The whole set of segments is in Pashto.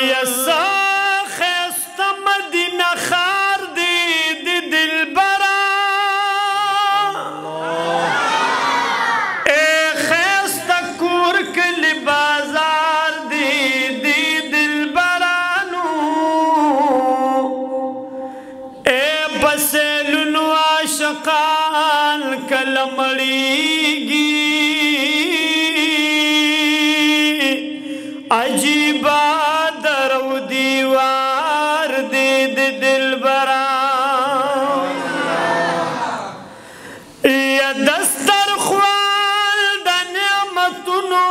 یسا خیست مدینه خار دی دی دلبرا اے خیست کور کلی بازار دی دی دلبرانو اے بسیلونو عاشقان کلمڑیگی عجیبا درو دیوار دی دی دلبران یا دستر خوال دا نعمتونو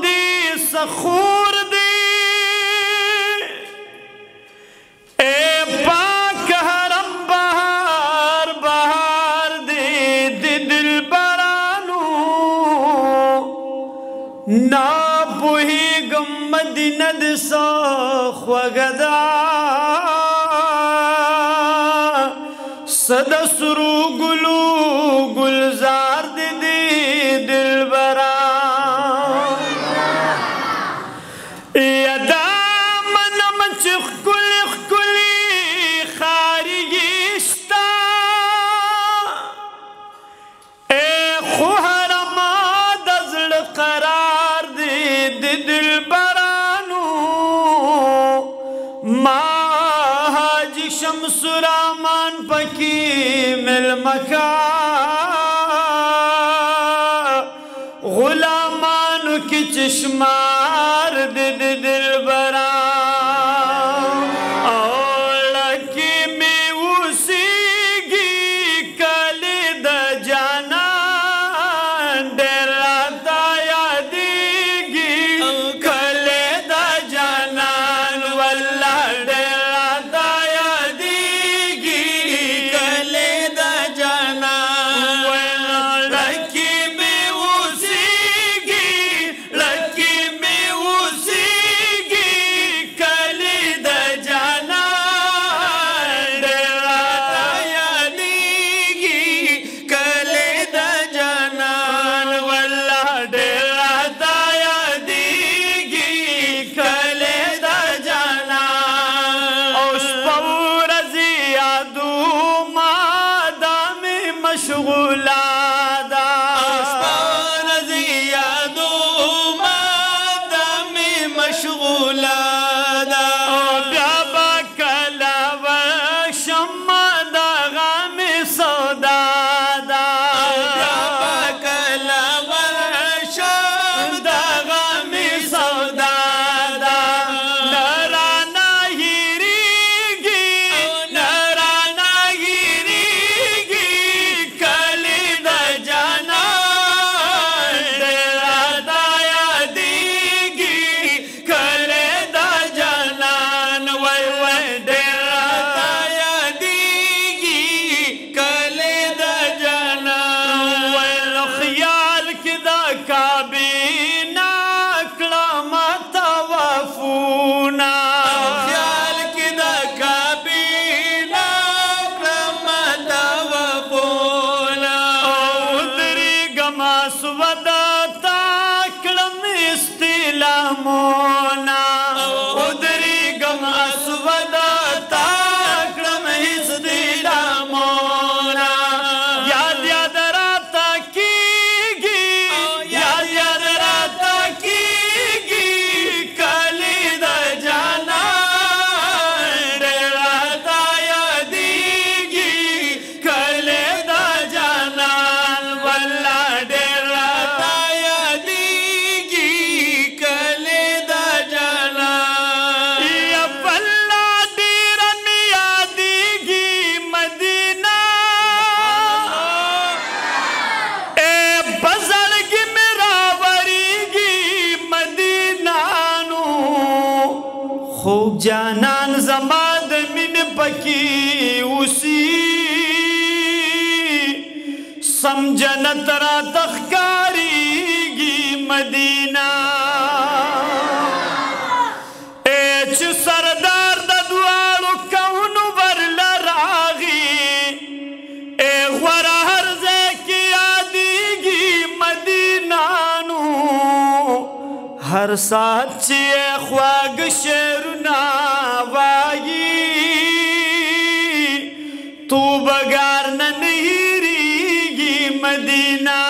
دی سخور دی اے پاک حرم بہار بہار دی دی دلبرانو نا پوہی مدینہ دسا خوگدا صد سرو گلو گلزار دی دی دلبران یدا منم چخ کلی خکلی خارگیشتا اے خو حرم دزل قرار دی دی دلبرانو ما حاجی شمس رامان پکی مل مکا غلامانو کی چشمار دی دی دلبران اولکی می وسیگی کلی دا جانان دیر راتا یادیگی کلی دا جانان واللہ دیر راتا یادیگی کلی دا جانان لکی می وسیگی لکی می وسیگی کلی دا جانان دیر راتا یادیگی کلی دا جانان واللہ دیر راتا یادیگی کلی دا جانان اوش پورزی یادو مادامی مشغولا دا اوش پورزی یادو مادامی مشغولا دا بیابا کلا وشم دا غامی سودا دا بیابا کلا وشم دا غامی سودا دا نرانا ہیریگی نرانا ہیریگی کلی دا جانان دیر راتا یادیگی کلی دا جانان وی وی دیر راتا یادیگی کلی دا جانان وی خیال کی دا کابینا کلامت وفونا خیال کی دا کابینا کلامت وفونا ادری گما سودا تاکلم استلامونا ادری گما سودا تاکلم استلامونا یاد یاد راتا کیگی یاد یاد راتا کیگی کلی دا جانان دیر راتا یادیگی کلی دا جانان واللہ دیر راتا یادیگی کلی دا جانان یا واللہ دیرن یادیگی مدینہ اے بزرگی میرا وریگی مدینانو خوب جانان زماد من پکی اسی سمجھنت را تخکاریگی مدینہ اے چھ سردار دا دوالو کونو برلا راغی اے غورا ہر زے کی آدیگی مدینانو ہر ساتھ چیئے خواگ شیرون ناوائی تو بگار ننہیریگی مدینہ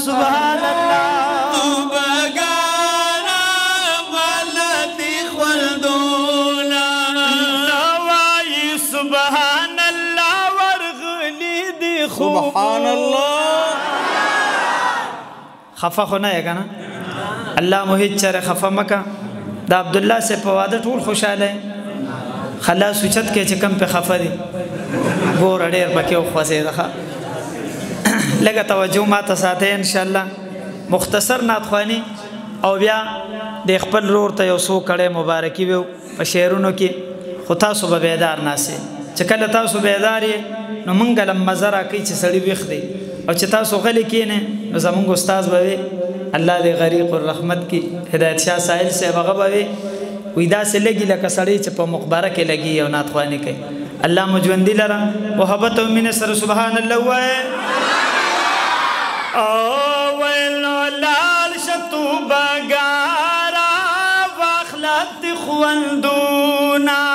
سبحان اللہ خفا خو نه یې که نه الله مو هېڅ چېرې خفه مه که د عبدالله صاحب په واده ټول خوشحاله خلاص اوچت کې چې کم پې خفه دي ګوره ډېر پکې وخوځېده ښه لږه توجه ماته ساتئ انشاءالله مختصر نعتخواني او بیا د خپل رور ته یو څو کړی مبارکي ویو په شعرونو کې خو تاسو به بیدار ناستئ چې کله تاسو بیدار یې نو مونږ له مزه راکوي چې سړي ویښ دی او چې تاسو غلي کښېنئ نو زمونږ استاذ به وي الله دې غریق الرحمت کې هدایت شاه ساحل صاحب هغه به وي وایي داسې لګي لکه سړی چې په مقبره کې لګي او نعتخواني کوي الله مو ژوندي لره محبت او مینې سره سبحان الله ووایه ویلو لال شتو بگارا واخلت خوندونا